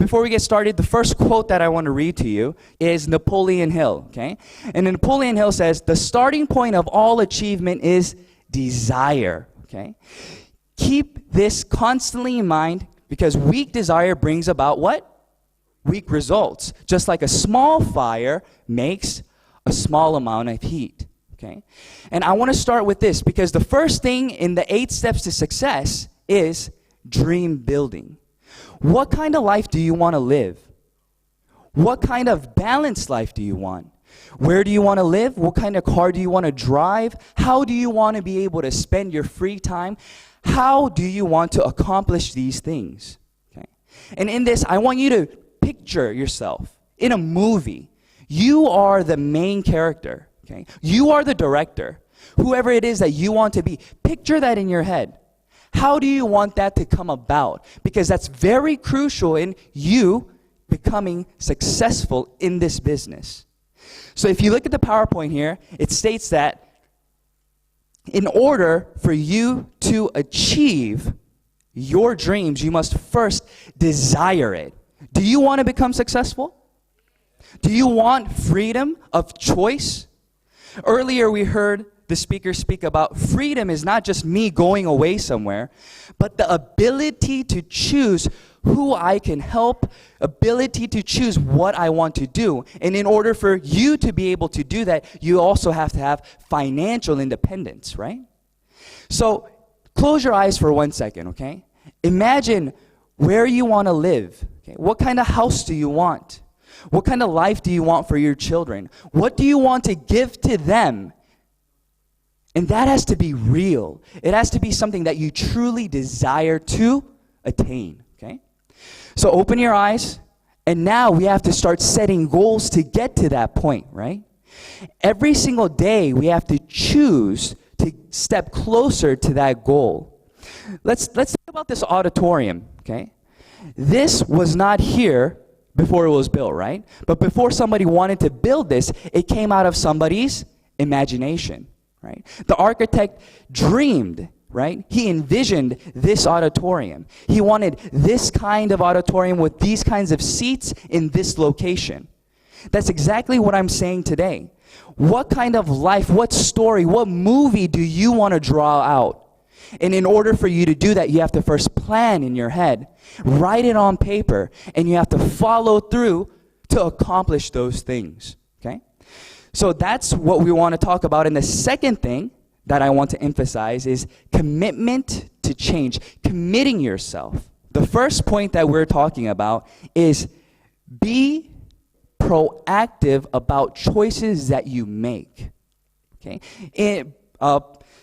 before we get started, the first quote that I want to read to you is Napoleon Hill, okay? And Napoleon Hill says, the starting point of all achievement is desire, okay? Keep this constantly in mind because weak desire brings about what? Weak results. Just like a small fire makes a small amount of heat, okay? And I want to start with this because the first thing in the 8 steps to success is dream building. What kind of life do you want to live? What kind of balanced life do you want? Where do you want to live? What kind of car do you want to drive? How do you want to be able to spend your free time? How do you want to accomplish these things? Okay. And in this, I want you to picture yourself in a movie. You are the main character. Okay? You are the director. Whoever it is that you want to be, picture that in your head. How do you want that to come about? Because that's very crucial in you becoming successful in this business. So if you look at the PowerPoint here, it states that in order for you to achieve your dreams, you must first desire it. Do you want to become successful? Do you want freedom of choice? Earlier we heard the speaker speak about freedom is not just me going away somewhere, but the ability to choose who I can help, ability to choose what I want to do. And in order for you to be able to do that, you also have to have financial independence, right? So close your eyes for 1 second, okay? Imagine where you want to live. Okay? What kind of house do you want? What kind of life do you want for your children? What do you want to give to them? And that has to be real. It has to be something that you truly desire to attain, okay? So open your eyes, and now we have to start setting goals to get to that point, right? Every single day, we have to choose to step closer to that goal. Let's think about this auditorium, okay? This was not here before it was built, right? But before somebody wanted to build this, it came out of somebody's imagination. Right? The architect dreamed, right? He envisioned this auditorium. He wanted this kind of auditorium with these kinds of seats in this location. That's exactly what I'm saying today. What kind of life, what story, what movie do you want to draw out? And in order for you to do that, you have to first plan in your head, write it on paper, and you have to follow through to accomplish those things, okay? So that's what we want to talk about. And the second thing that I want to emphasize is commitment to change, committing yourself. The first point that we're talking about is be proactive about choices that you make. Okay?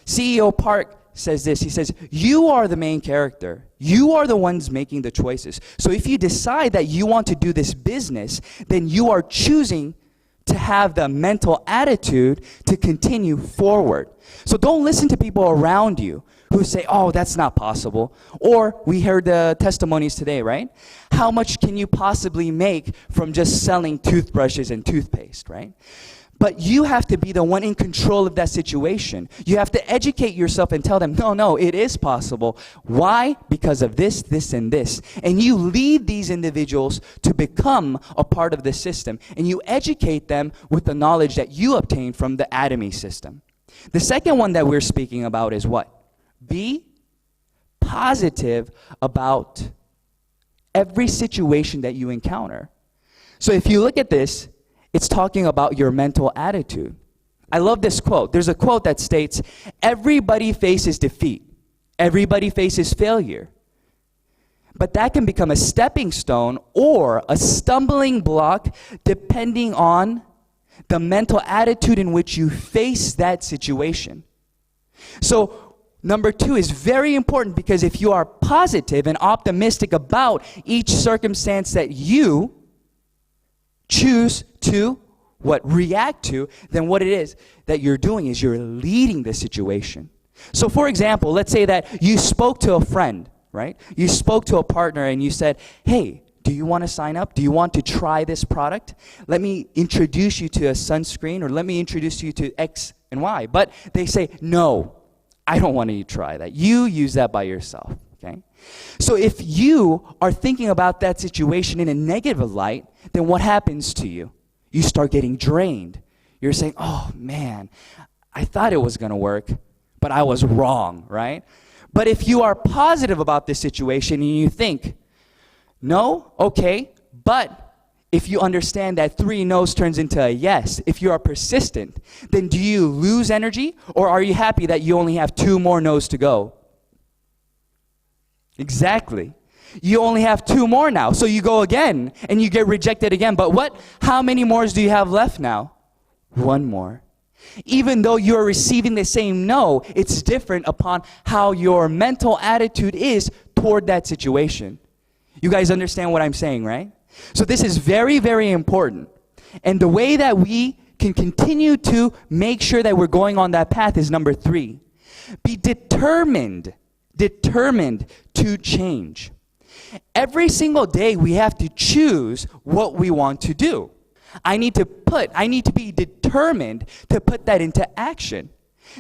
CEO Park says this. He says, you are the main character. You are the ones making the choices. So if you decide that you want to do this business, then you are choosing to have the mental attitude to continue forward. So don't listen to people around you who say, oh, that's not possible. Or we heard the testimonies today, right? How much can you possibly make from just selling toothbrushes and toothpaste, right? But you have to be the one in control of that situation. You have to educate yourself and tell them, no, it is possible. Why? Because of this, this, and this. And you lead these individuals to become a part of the system. And you educate them with the knowledge that you obtained from the Atomy system. The second one that we're speaking about is what? Be positive about every situation that you encounter. So if you look at this, it's talking about your mental attitude. I love this quote. There's a quote that states, everybody faces defeat. Everybody faces failure. But that can become a stepping stone or a stumbling block depending on the mental attitude in which you face that situation. So number 2 is very important because if you are positive and optimistic about each circumstance that you choose to react to, then what it is that you're doing is you're leading the situation. So for example, let's say that you spoke to a friend, right? You spoke to a partner and you said, hey, do you want to sign up? Do you want to try this product? Let me introduce you to a sunscreen, or let me introduce you to X and Y. But they say, no, I don't want you to try that. You use that by yourself. Okay? So if you are thinking about that situation in a negative light, then what happens to you? You start getting drained. You're saying, oh man, I thought it was going to work, but I was wrong, right? But if you are positive about this situation and you think, no, okay, but if you understand that 3 no's turns into a yes, if you are persistent, then do you lose energy, or are you happy that you only have 2 more no's to go? Exactly. You only have 2 more now. So you go again and you get rejected again. But what? How many more do you have left now? 1 more. Even though you're receiving the same no, it's different upon how your mental attitude is toward that situation. You guys understand what I'm saying, right? So this is very, very important. And the way that we can continue to make sure that we're going on that path is number 3. Be determined to change. Every single day we have to choose what we want to do. I need to be determined to put that into action.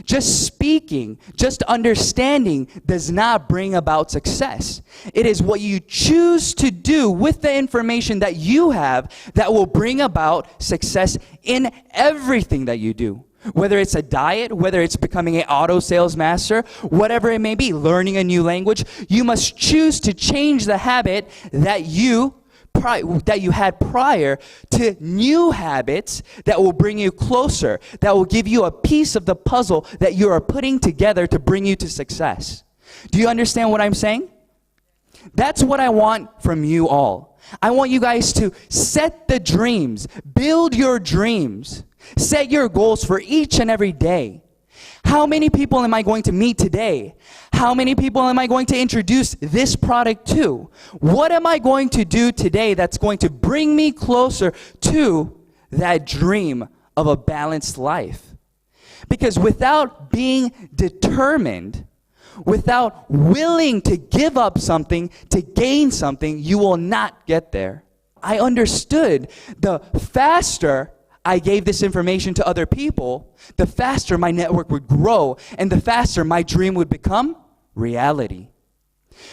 Just speaking, just understanding does not bring about success. It is what you choose to do with the information that you have that will bring about success in everything that you do. Whether it's a diet, whether it's becoming an auto sales master, whatever it may be, learning a new language, you must choose to change the habit that you had prior to new habits that will bring you closer, that will give you a piece of the puzzle that you are putting together to bring you to success. Do you understand what I'm saying? That's what I want from you all. I want you guys to set the dreams, build your dreams, set your goals for each and every day. How many people am I going to meet today? How many people am I going to introduce this product to? What am I going to do today that's going to bring me closer to that dream of a balanced life? Because without being determined, without willing to give up something to gain something, you will not get there. I understood the faster I gave this information to other people, the faster my network would grow and the faster my dream would become reality.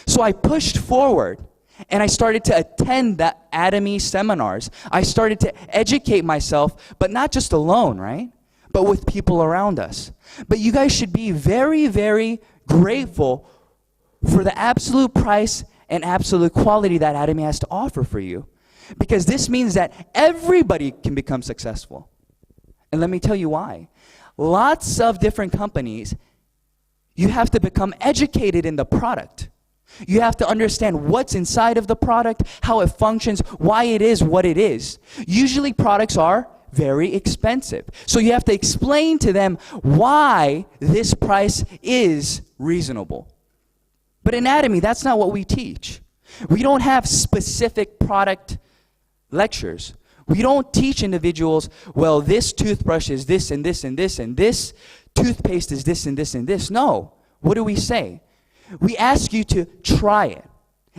So I pushed forward and I started to attend the Atomy seminars. I started to educate myself, but not just alone, right? But with people around us. But you guys should be very, very grateful for the absolute price and absolute quality that Atomy has to offer for you. Because this means that everybody can become successful. And let me tell you why. Lots of different companies, you have to become educated in the product. You have to understand what's inside of the product, how it functions, why it is what it is. Usually products are very expensive. So you have to explain to them why this price is reasonable. But in Atomy, that's not what we teach. We don't have specific product lectures. We don't teach individuals, well, this toothbrush is this and this and this, and this toothpaste is this and this and this. No. What do we say? We ask you to try it,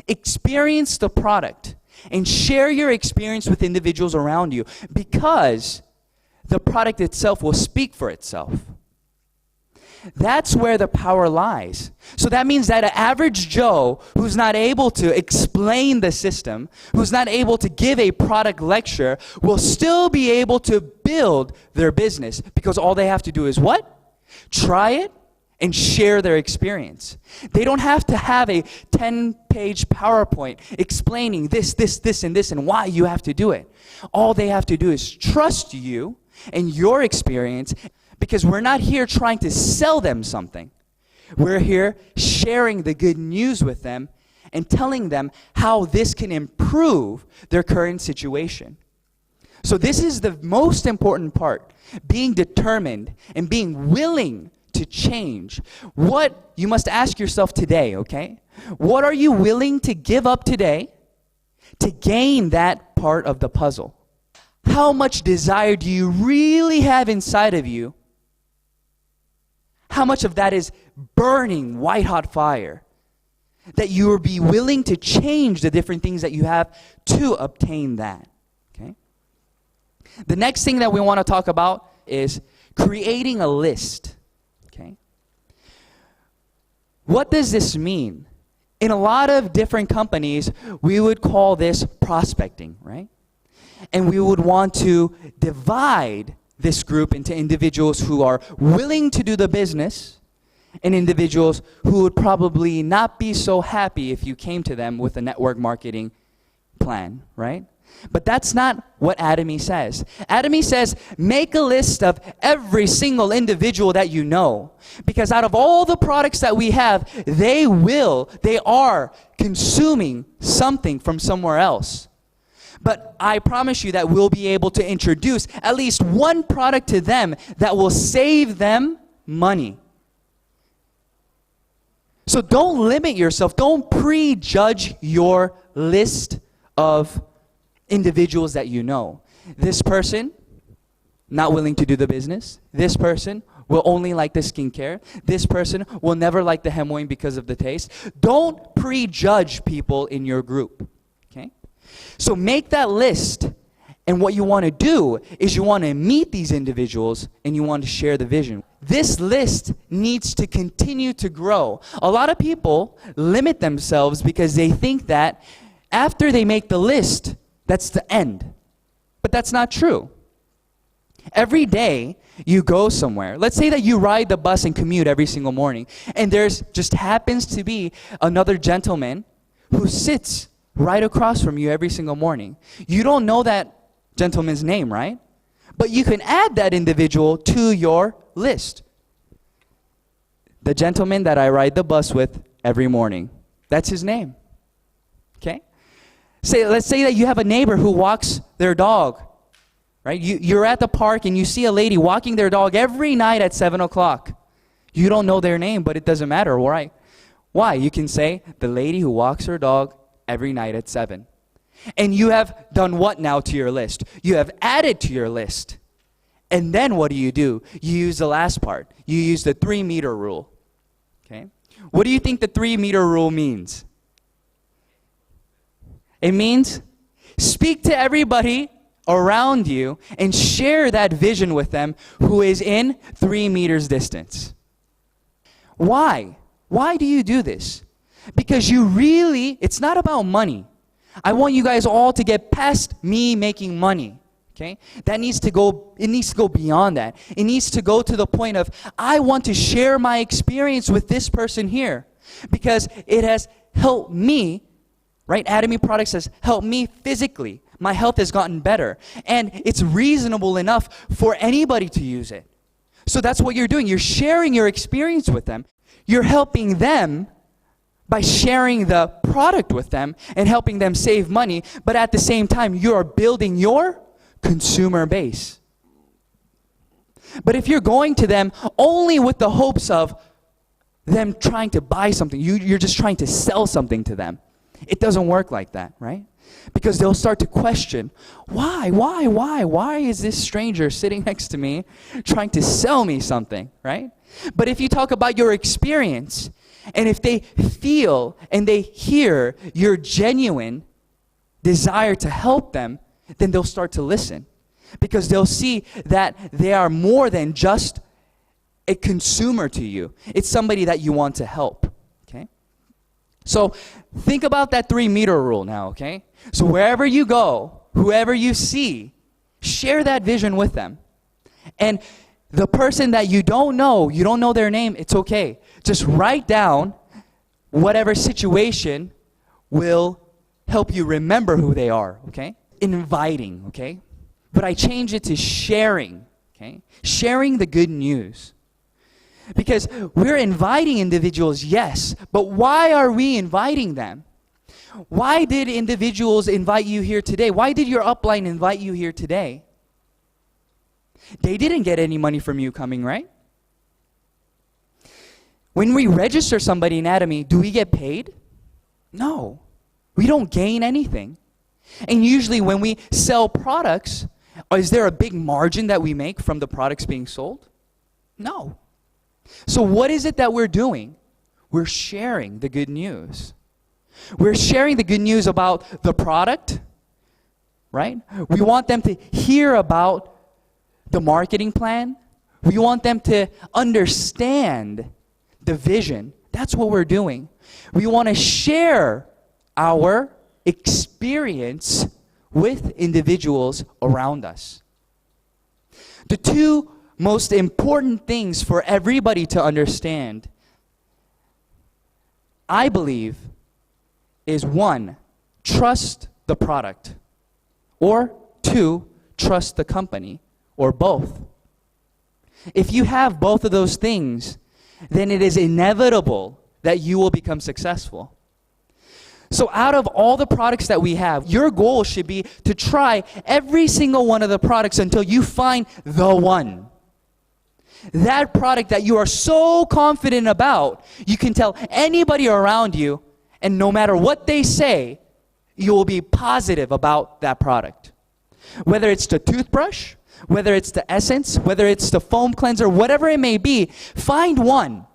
experience the product, and share your experience with individuals around you, because the product itself will speak for itself. That's where the power lies. So that means that an average Joe who's not able to explain the system, who's not able to give a product lecture, will still be able to build their business, because all they have to do is what? Try it and share their experience. They don't have to have a 10-page PowerPoint explaining this, and this, and why you have to do it. All they have to do is trust you and your experience, because we're not here trying to sell them something. We're here sharing the good news with them and telling them how this can improve their current situation. So this is the most important part, being determined and being willing to change. What you must ask yourself today, okay? What are you willing to give up today to gain that part of the puzzle? How much desire do you really have inside of you? How much of that is burning white-hot fire that you will be willing to change the different things that you have to obtain that? Okay. The next thing that we want to talk about is creating a list. Okay. What does this mean? In a lot of different companies, we would call this prospecting, right? And we would want to divide this group into individuals who are willing to do the business and individuals who would probably not be so happy if you came to them with a network marketing plan, right? But that's not what Atomy says. Atomy says, make a list of every single individual that you know. Because out of all the products that we have, they are consuming something from somewhere else. But I promise you that we'll be able to introduce at least one product to them that will save them money. So don't limit yourself. Don't prejudge your list of individuals that you know. This person, not willing to do the business. This person will only like the skincare. This person will never like the Hemoin because of the taste. Don't prejudge people in your group. Okay? So make that list. And what you want to do is you want to meet these individuals and you want to share the vision. This list needs to continue to grow. A lot of people limit themselves because they think that after they make the list, that's the end. But that's not true. Every day you go somewhere. Let's say that you ride the bus and commute every single morning, and there's just happens to be another gentleman who sits right across from you every single morning. You don't know that gentleman's name, right? But you can add that individual to your list. The gentleman that I ride the bus with every morning. That's his name. Okay? Let's say that you have a neighbor who walks their dog, right? You're at the park and you see a lady walking their dog every night at 7 o'clock. You don't know their name, but it doesn't matter, right? Why? You can say, the lady who walks her dog every night at 7. And you have done what now to your list? You have added to your list. And then what do? You use the last part. You use the 3-meter rule. Okay? What do you think the 3-meter rule means? It means speak to everybody around you and share that vision with them who is in 3 meters distance. Why? Why do you do this? Because it's not about money. I want you guys all to get past me making money. Okay? It needs to go beyond that. It needs to go to the point of, I want to share my experience with this person here because it has helped me, right? Atomy Products has helped me physically. My health has gotten better. And it's reasonable enough for anybody to use it. So that's what you're doing. You're sharing your experience with them. You're helping them by sharing the product with them and helping them save money, but at the same time, you are building your consumer base. But if you're going to them only with the hopes of them trying to buy something, you're just trying to sell something to them, it doesn't work like that, right? Because they'll start to question, why is this stranger sitting next to me trying to sell me something, right? But if you talk about your experience, and if they feel and they hear your genuine desire to help them, then they'll start to listen. Because they'll see that they are more than just a consumer to you. It's somebody that you want to help. Okay? So think about that 3-meter rule now, okay? So wherever you go, whoever you see, share that vision with them. And the person that you don't know their name, it's okay. Just write down whatever situation will help you remember who they are, okay? Inviting, okay? But I change it to sharing, okay? Sharing the good news. Because we're inviting individuals, yes, but why are we inviting them? Why did individuals invite you here today? Why did your upline invite you here today? They didn't get any money from you coming, right? When we register somebody in Atomy, do we get paid? No. We don't gain anything. And usually when we sell products, is there a big margin that we make from the products being sold? No. So what is it that we're doing? We're sharing the good news. We're sharing the good news about the product, right? We want them to hear about the marketing plan. We want them to understand the vision That's what we're doing. We want to share our experience with individuals around us. The two most important things for everybody to understand, I believe, is 1, trust the product, or 2, trust the company, or both. If you have both of those things, then it is inevitable that you will become successful. So out of all the products that we have, your goal should be to try every single one of the products until you find the one. That product that you are so confident about, you can tell anybody around you, and no matter what they say, you will be positive about that product. Whether it's the toothbrush, whether it's the essence, whether it's the foam cleanser, whatever it may be, find one.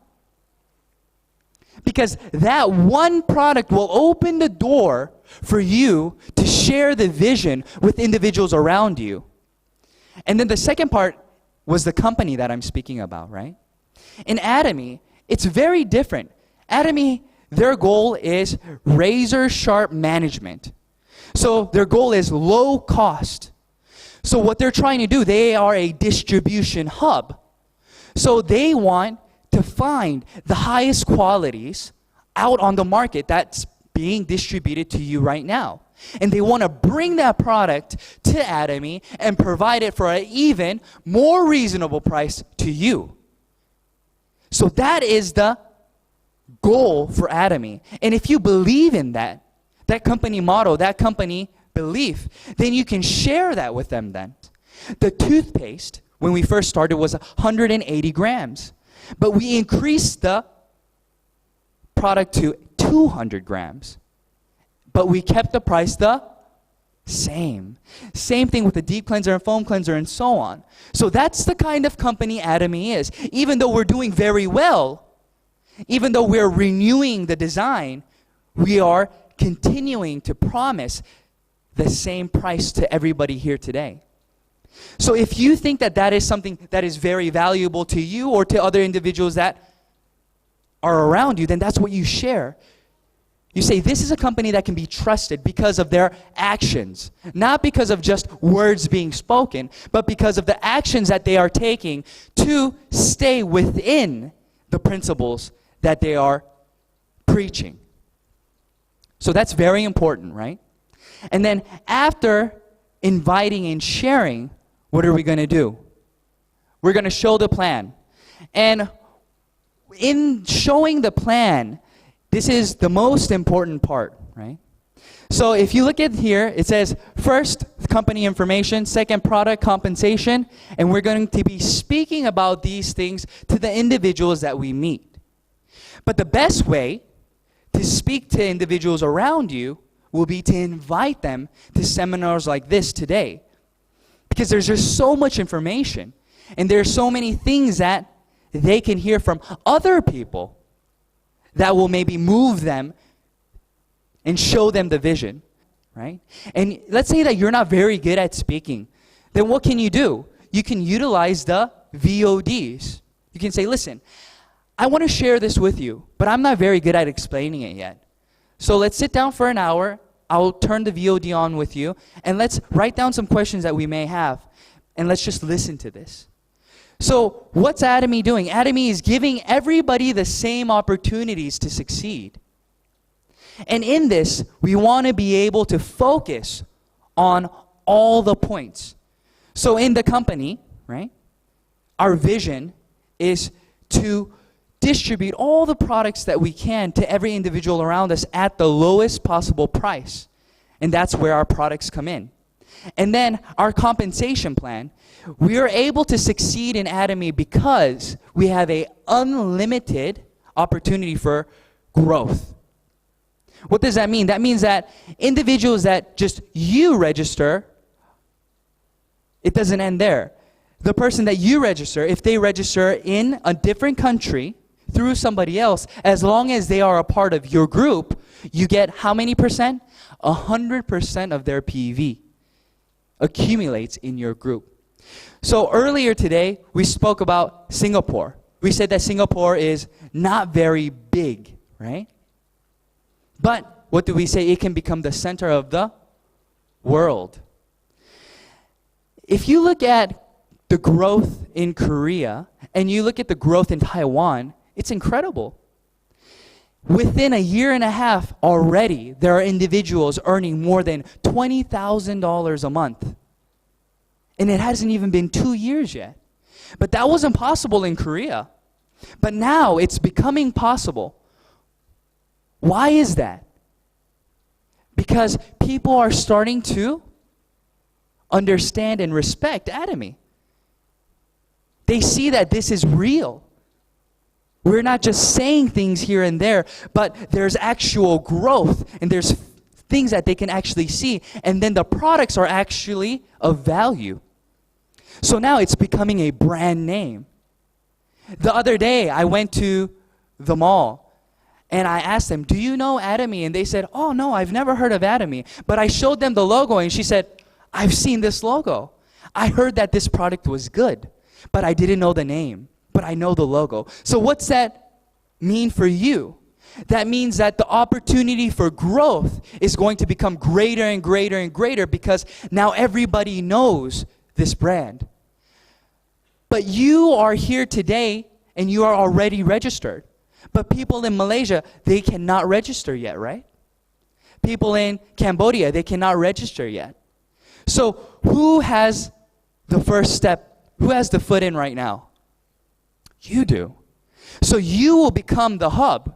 Because that one product will open the door for you to share the vision with individuals around you. And then the second part was the company that I'm speaking about, right? In Atomy, it's very different. Atomy, their goal is razor sharp management. So their goal is low cost. So what they're trying to do, they are a distribution hub. So they want to find the highest qualities out on the market that's being distributed to you right now. And they want to bring that product to Atomy and provide it for an even more reasonable price to you. So that is the goal for Atomy. And if you believe in that company motto, that company belief, then you can share that with them then. The toothpaste, when we first started, was 180 grams. But we increased the product to 200 grams. But we kept the price the same. Same thing with the deep cleanser and foam cleanser and so on. So that's the kind of company Atomy is. Even though we're doing very well, even though we're renewing the design, we are continuing to promise the same price to everybody here today. So if you think that that is something that is very valuable to you or to other individuals that are around you, then that's what you share. You say, this is a company that can be trusted because of their actions, not because of just words being spoken, but because of the actions that they are taking to stay within the principles that they are preaching. So that's very important, right? And then after inviting and sharing, what are we going to do? We're going to show the plan. And in showing the plan, this is the most important part, right? So if you look at here, it says first, company information, second, product compensation, and we're going to be speaking about these things to the individuals that we meet. But the best way to speak to individuals around you will be to invite them to seminars like this today. Because there's just so much information, and there's so many things that they can hear from other people that will maybe move them and show them the vision, right? And let's say that you're not very good at speaking. Then what can you do? You can utilize the VODs. You can say, listen, I want to share this with you, but I'm not very good at explaining it yet. So let's sit down for an hour. I'll turn the VOD on with you, and let's write down some questions that we may have, and let's just listen to this. So what's Atomy doing? Atomy is giving everybody the same opportunities to succeed. And in this, we want to be able to focus on all the points. So in the company, right, our vision is to distribute all the products that we can to every individual around us at the lowest possible price. And that's where our products come in. And then our compensation plan, we are able to succeed in Atomy because we have an unlimited opportunity for growth. What does that mean? That means that individuals that just you register, it doesn't end there. The person that you register, if they register in a different country through somebody else, as long as they are a part of your group, you get how many percent? 100% of their PV accumulates in your group. So earlier today, we spoke about Singapore. we said that Singapore is not very big, right? But what do we say? It can become the center of the world. If you look at the growth in Korea and you look at the growth in Taiwan, it's incredible. Within a year and a half already, there are individuals earning more than $20,000 a month. And it hasn't even been 2 years yet. But that wasn't possible in Korea. But now it's becoming possible. Why is that? Because people are starting to understand and respect Atomy. They see that this is real. We're not just saying things here and there, but there's actual growth and there's things that they can actually see, and then the products are actually of value. So now it's becoming a brand name. The other day, I went to the mall, and I asked them, do you know Atomy? And they said, oh, no, I've never heard of Atomy. But I showed them the logo, and she said, I've seen this logo. I heard that this product was good, but I didn't know the name, but I know the logo. So what's that mean for you? That means that the opportunity for growth is going to become greater and greater and greater because now everybody knows this brand. But you are here today and you are already registered. But people in Malaysia, they cannot register yet, right? People in Cambodia, they cannot register yet. So who has the first step? Who has the foot in right now? You do. So you will become the hub.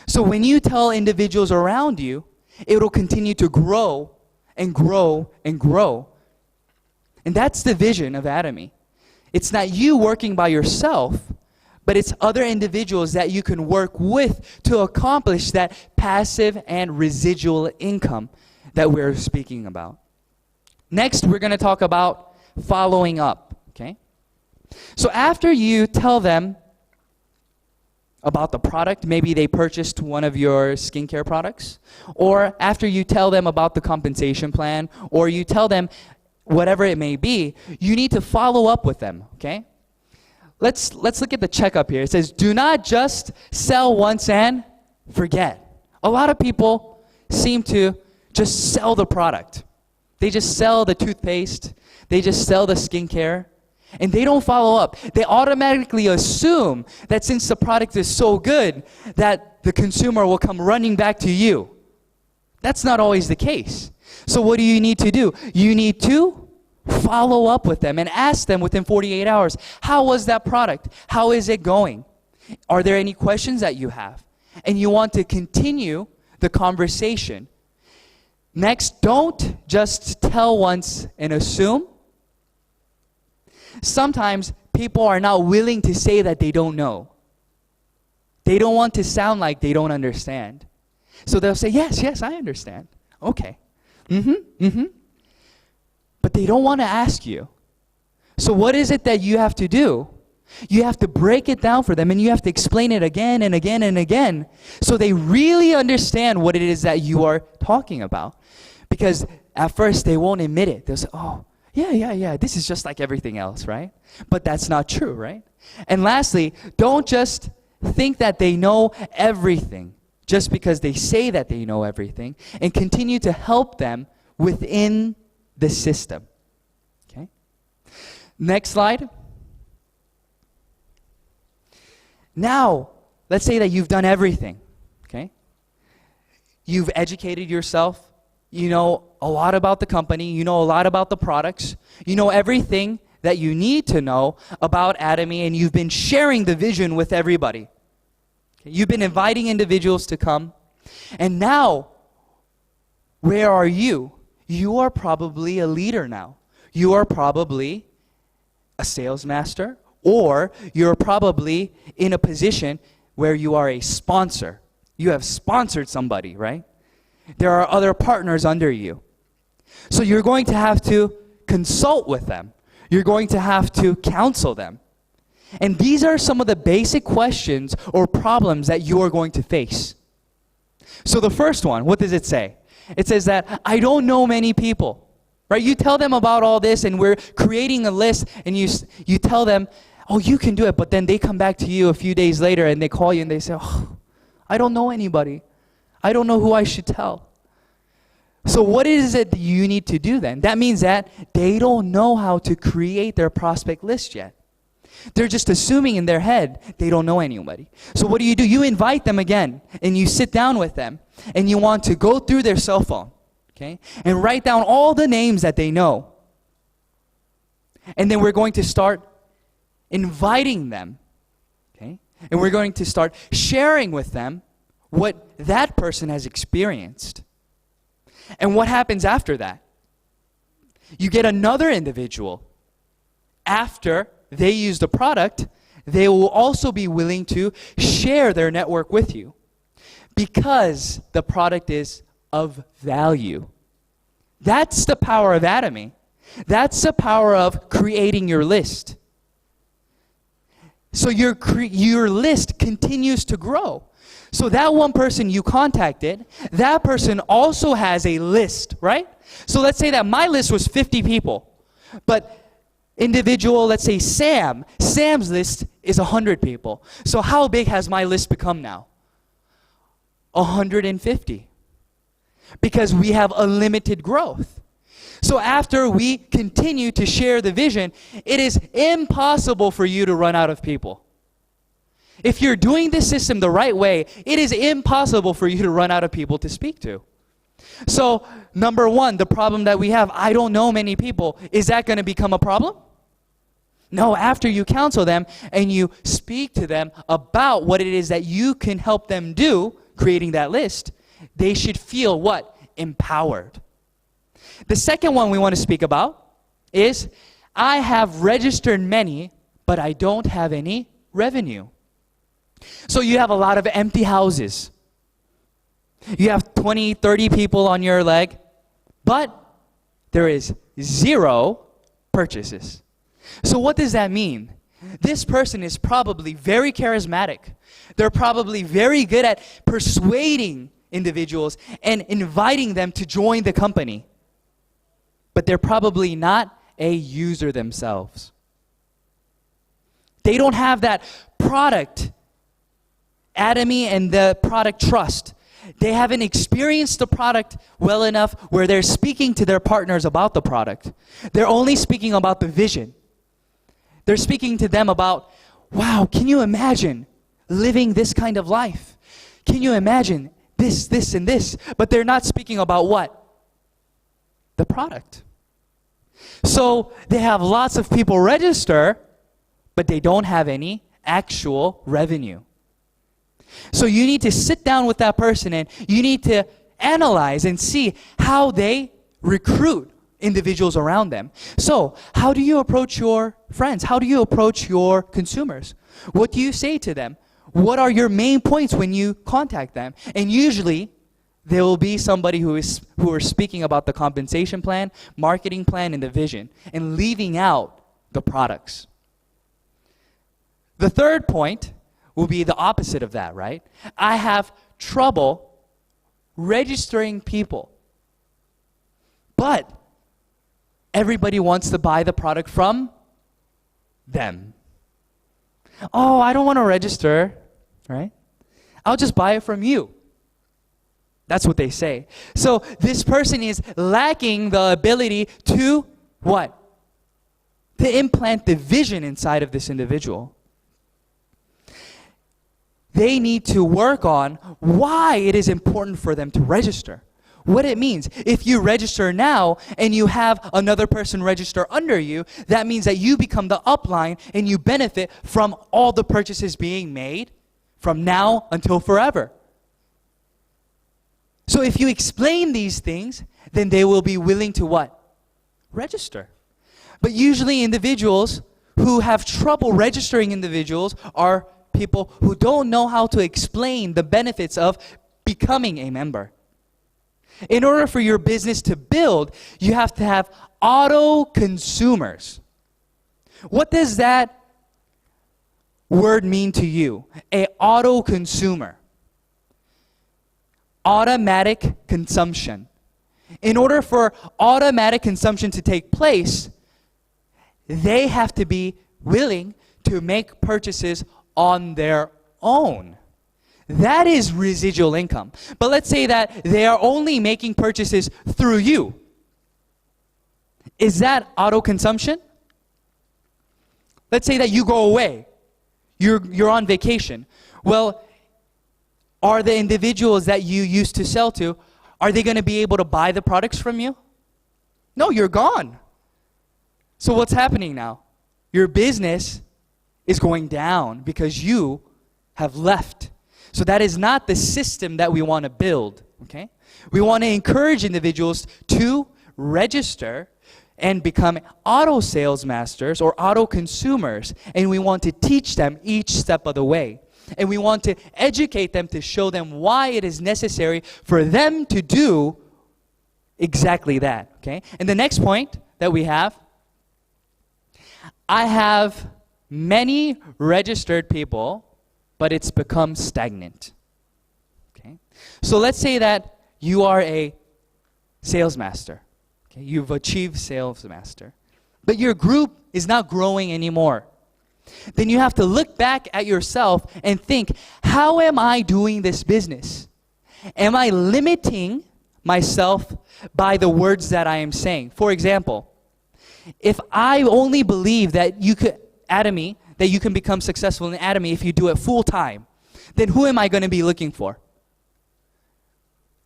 So when you tell individuals around you, it will continue to grow and grow and grow. And that's the vision of Atomy. It's not you working by yourself, but it's other individuals that you can work with to accomplish that passive and residual income that we're speaking about. Next, we're going to talk about following up, okay? So after you tell them about the product, maybe they purchased one of your skincare products, or after you tell them about the compensation plan, or you tell them whatever it may be, you need to follow up with them, okay? Let's look at the checkup here. It says, do not just sell once and forget. A lot of people seem to just sell the product. They just sell the toothpaste. They just sell the skincare. And they don't follow up. They automatically assume that since the product is so good, that the consumer will come running back to you. That's not always the case. So what do you need to do? You need to follow up with them and ask them within 48 hours, how was that product? How is it going? Are there any questions that you have? And you want to continue the conversation. Next, don't just tell once and assume. Sometimes people are not willing to say that they don't know. They don't want to sound like they don't understand. So they'll say, yes, I understand. Okay. But they don't want to ask you. So what is it that you have to do? You have to break it down for them and you have to explain it again and again and again so they really understand what it is that you are talking about. Because at first they won't admit it. They'll say, oh, yeah, this is just like everything else, right? But that's not true, right? And lastly, don't just think that they know everything just because they say that they know everything, and continue to help them within the system. Okay? Next slide. Now, let's say that you've done everything. Okay? You've educated yourself. You know a lot about the company. You know a lot about the products. You know everything that you need to know about Atomy, and you've been sharing the vision with everybody. Okay? You've been inviting individuals to come. And now, where are you? You are probably a leader now. You are probably a sales master, or you're probably in a position where you are a sponsor. You have sponsored somebody, right? There are other partners under you. So you're going to have to consult with them. You're going to have to counsel them. And these are some of the basic questions or problems that you are going to face. So the first one, what does it say? It says that I don't know many people, right? You tell them about all this and we're creating a list and you tell them, Oh, you can do it. But then they come back to you a few days later and they call you and they say, oh, I don't know anybody. I don't know who I should tell. So what is it that you need to do then? That means that they don't know how to create their prospect list yet. They're just assuming in their head they don't know anybody. So what do? You invite them again and you sit down with them and you want to go through their cell phone, okay, and write down all the names that they know. And then we're going to start inviting them, okay, and we're going to start sharing with them what that person has experienced. And what happens after that? You get another individual. After they use the product, they will also be willing to share their network with you because the product is of value. That's the power of Atomy. That's the power of creating your list. So your list continues to grow. So that one person you contacted, that person also has a list, right? So let's say that my list was 50 people, but individual, let's say Sam's list is 100 people. So how big has my list become now? 150. Because we have unlimited growth. So after we continue to share the vision, it is impossible for you to run out of people. If you're doing this system the right way, it is impossible for you to run out of people to speak to. So, number one, the problem that we have, I don't know many people. Is that going to become a problem? No, after you counsel them and you speak to them about what it is that you can help them do, creating that list, they should feel what? Empowered. The second one we want to speak about is, I have registered many, but I don't have any revenue. So you have a lot of empty houses. You have 20, 30 people on your leg, but there is 0 purchases. So what does that mean? This person is probably very charismatic. They're probably very good at persuading individuals and inviting them to join the company. But they're probably not a user themselves. They don't have that product Atomy and the product trust. They haven't experienced the product well enough where they're speaking to their partners about the product. They're only speaking about the vision. They're speaking to them about, wow, can you imagine living this kind of life? Can you imagine this, this, and this? But they're not speaking about what? The product. So they have lots of people register, but they don't have any actual revenue. So you need to sit down with that person and you need to analyze and see how they recruit individuals around them. So how do you approach your friends? How do you approach your consumers? What do you say to them? What are your main points when you contact them? And usually there will be somebody who are speaking about the compensation plan, marketing plan, and the vision, and leaving out the products. The third point will be the opposite of that, right? I have trouble registering people. But everybody wants to buy the product from them. Oh, I don't want to register, right? I'll just buy it from you. That's what they say. So this person is lacking the ability to what? To implant the vision inside of this individual. They need to work on why it is important for them to register. What it means. If you register now and you have another person register under you, that means that you become the upline and you benefit from all the purchases being made from now until forever. So if you explain these things, then they will be willing to what? Register. But usually individuals who have trouble registering individuals are people who don't know how to explain the benefits of becoming a member. In order for your business to build, you have to have auto consumers. What does that word mean to you? A auto consumer. Automatic consumption. In order for automatic consumption to take place, they have to be willing to make purchases on their own. That is residual income. But let's say that they are only making purchases through you. Is that auto consumption? Let's say that you go away. You're on vacation. Well, are the individuals that you used to sell to, are they going to be able to buy the products from you? No, you're gone. So what's happening now? Your business is going down because you have left. So that is not the system that we want to build, okay? We want to encourage individuals to register and become auto sales masters or auto consumers, and we want to teach them each step of the way. And we want to educate them to show them why it is necessary for them to do exactly that, okay? And the next point that we have, I have many registered people, but it's become stagnant, okay? So let's say that you are a sales master, okay? You've achieved sales master, but your group is not growing anymore. Then you have to look back at yourself and think, how am I doing this business? Am I limiting myself by the words that I am saying? For example, if I only believe that you could, Atomy, that you can become successful in Atomy if you do it full time, then who am I going to be looking for?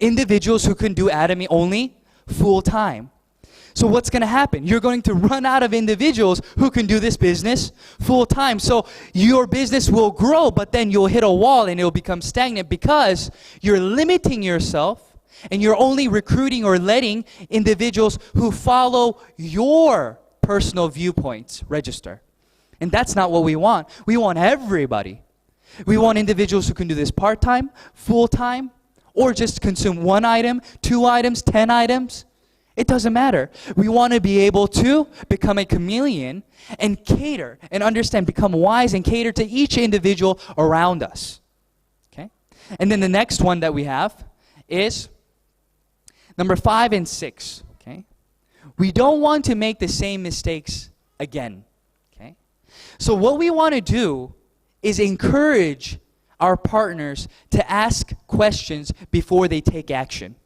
Individuals who can do Atomy only full time. So what's going to happen? You're going to run out of individuals who can do this business full time. So your business will grow, but then you'll hit a wall and it'll become stagnant because you're limiting yourself and you're only recruiting or letting individuals who follow your personal viewpoints register. And that's not what we want. We want everybody. We want individuals who can do this part-time, full-time, or just consume 1 item, 2 items, 10 items. It doesn't matter. We want to be able to become a chameleon and cater and understand, become wise and cater to each individual around us. Okay? And then the next one that we have is number 5 and 6. Okay? We don't want to make the same mistakes again. Okay? So what we want to do is encourage our partners to ask questions before they take action.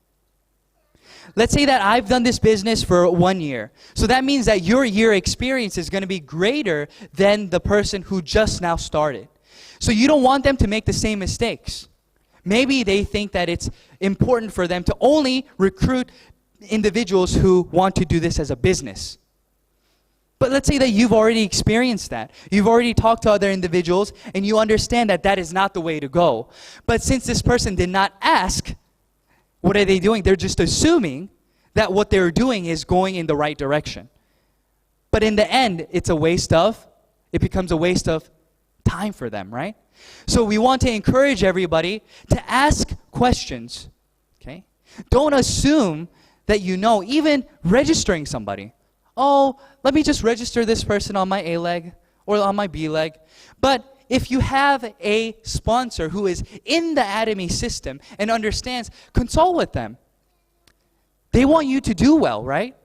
Let's say that I've done this business for 1 year. So that means that your year experience is going to be greater than the person who just now started. So you don't want them to make the same mistakes. Maybe they think that it's important for them to only recruit individuals who want to do this as a business. But let's say that you've already experienced that. You've already talked to other individuals and you understand that that is not the way to go. But since this person did not ask, what are they doing? They're just assuming that what they're doing is going in the right direction. But in the end, it becomes a waste of time for them, right? So we want to encourage everybody to ask questions, okay? Don't assume that you know, even registering somebody. Oh, let me just register this person on my A leg or on my B leg. But if you have a sponsor who is in the Atomy system and understands, consult with them. They want you to do well, right?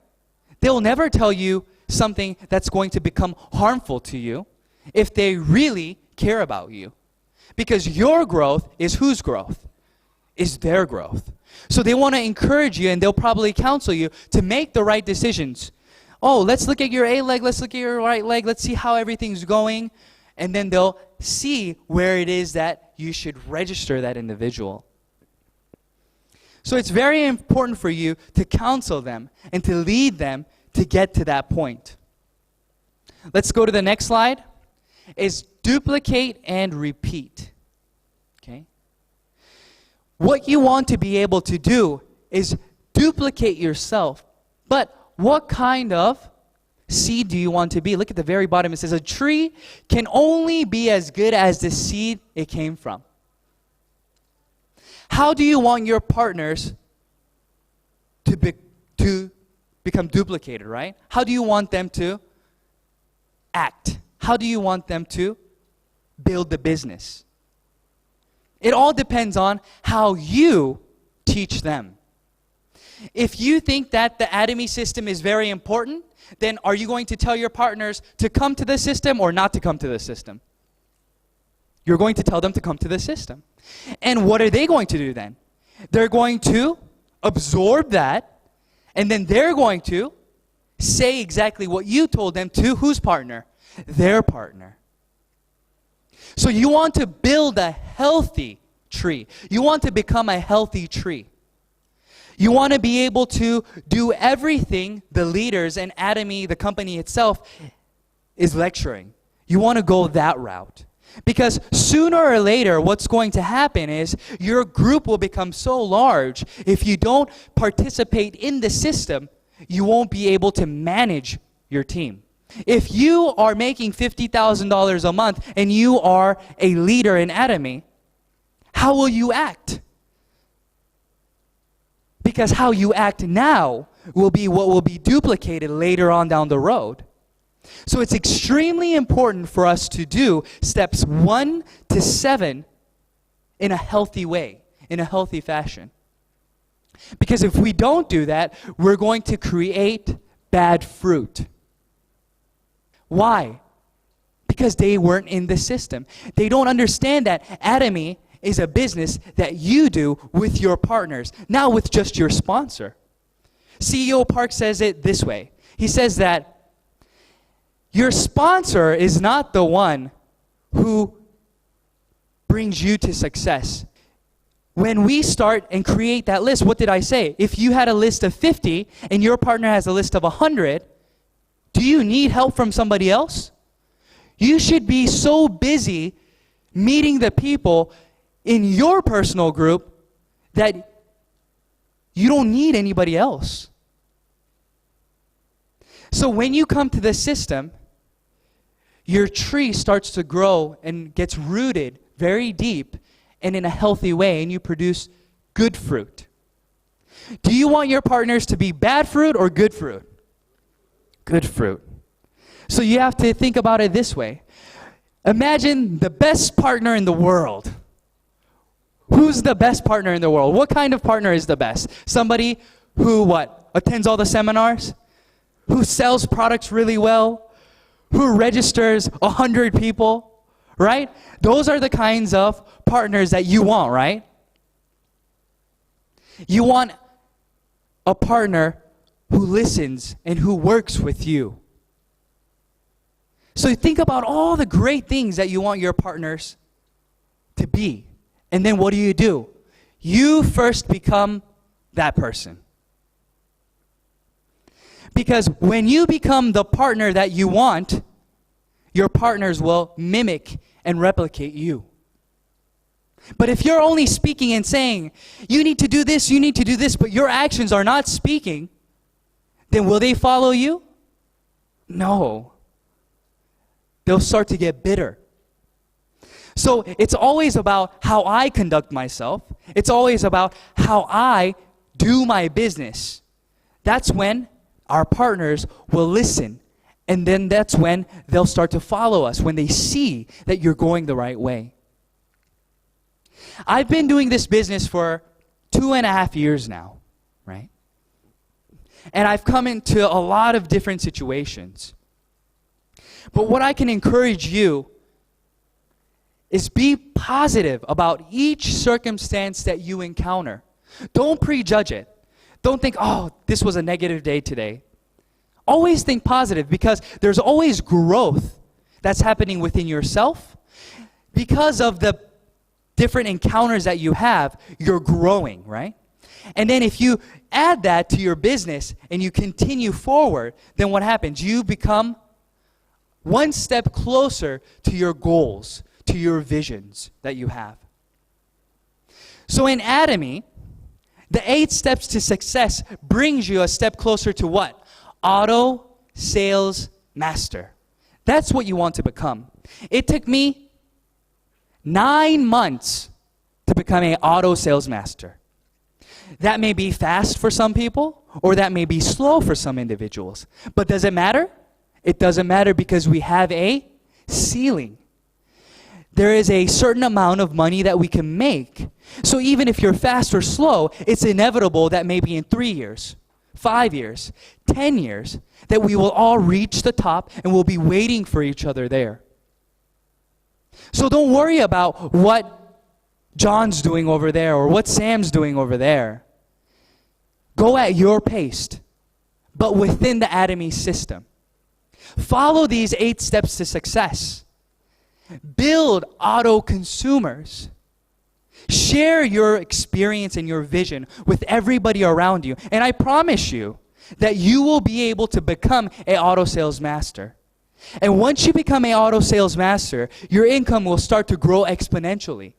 They'll never tell you something that's going to become harmful to you if they really care about you. Because your growth is whose growth? Is their growth. So they want to encourage you and they'll probably counsel you to make the right decisions. Oh, let's look at your A leg, let's look at your right leg, let's see how everything's going. And then they'll see where it is that you should register that individual. So it's very important for you to counsel them and to lead them to get to that point. Let's go to the next slide. Is duplicate and repeat. Okay? What you want to be able to do is duplicate yourself. But what kind of seed do you want to be? Look at the very bottom. It says a tree can only be as good as the seed it came from. How do you want your partners to become duplicated, right? How do you want them to act? How do you want them to build the business? It all depends on how you teach them. If you think that the Atomy system is very important, then are you going to tell your partners to come to the system or not to come to the system? You're going to tell them to come to the system. And what are they going to do then? They're going to absorb that, and then they're going to say exactly what you told them to whose partner? Their partner. So you want to build a healthy tree. You want to become a healthy tree. You want to be able to do everything the leaders and Atomy, the company itself, is lecturing. You want to go that route. Because sooner or later, what's going to happen is your group will become so large, if you don't participate in the system, you won't be able to manage your team. If you are making $50,000 a month and you are a leader in Atomy, how will you act? Because how you act now will be what will be duplicated later on down the road. So it's extremely important for us to do steps 1 to 7 in a healthy way, in a healthy fashion. Because if we don't do that, we're going to create bad fruit. Why? Because they weren't in the system. They don't understand that Atomy is a business that you do with your partners, not with just your sponsor. CEO Park says it this way. He says that your sponsor is not the one who brings you to success. When we start and create that list, what did I say? If you had a list of 50 and your partner has a list of 100, do you need help from somebody else? You should be so busy meeting the people in your personal group that you don't need anybody else. So when you come to the system, your tree starts to grow and gets rooted very deep and in a healthy way, and you produce good fruit. Do you want your partners to be bad fruit or good fruit? Good fruit. So you have to think about it this way. Imagine the best partner in the world. Who's the best partner in the world? What kind of partner is the best? Somebody who what? Attends all the seminars? Who sells products really well? Who registers 100 people? Right? Those are the kinds of partners that you want, right? You want a partner who listens and who works with you. So think about all the great things that you want your partners to be. And then what do? You first become that person. Because when you become the partner that you want, your partners will mimic and replicate you. But if you're only speaking and saying, you need to do this, but your actions are not speaking, then will they follow you? No. They'll start to get bitter. So it's always about how I conduct myself. It's always about how I do my business. That's when our partners will listen. And then that's when they'll start to follow us, when they see that you're going the right way. I've been doing this business for 2.5 years now, right? And I've come into a lot of different situations. But what I can encourage you is be positive about each circumstance that you encounter. Don't prejudge it. Don't think, oh, this was a negative day today. Always think positive, because there's always growth that's happening within yourself. Because of the different encounters that you have, you're growing, right? And then if you add that to your business and you continue forward, then what happens? You become one step closer to your goals, to your visions that you have. So in Atomy, the 8 steps to success brings you a step closer to what? Auto sales master. That's what you want to become. It took me 9 months to become an auto sales master. That may be fast for some people, or that may be slow for some individuals. But does it matter? It doesn't matter, because we have a ceiling. There is a certain amount of money that we can make. So even if you're fast or slow, it's inevitable that maybe in 3 years, 5 years, 10 years, that we will all reach the top and we'll be waiting for each other there. So don't worry about what John's doing over there or what Sam's doing over there. Go at your pace, but within the Atomy system. Follow these 8 steps to success. Build auto consumers. Share your experience and your vision with everybody around you. And I promise you that you will be able to become an auto sales master. And once you become an auto sales master, your income will start to grow exponentially.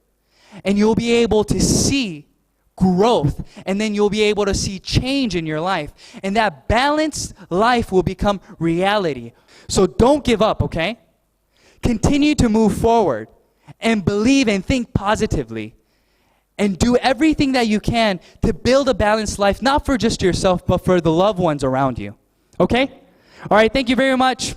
And you'll be able to see growth, and then you'll be able to see change in your life. And that balanced life will become reality. So don't give up, okay? Continue to move forward and believe and think positively. And do everything that you can to build a balanced life, not for just yourself, but for the loved ones around you. Okay? All right, thank you very much.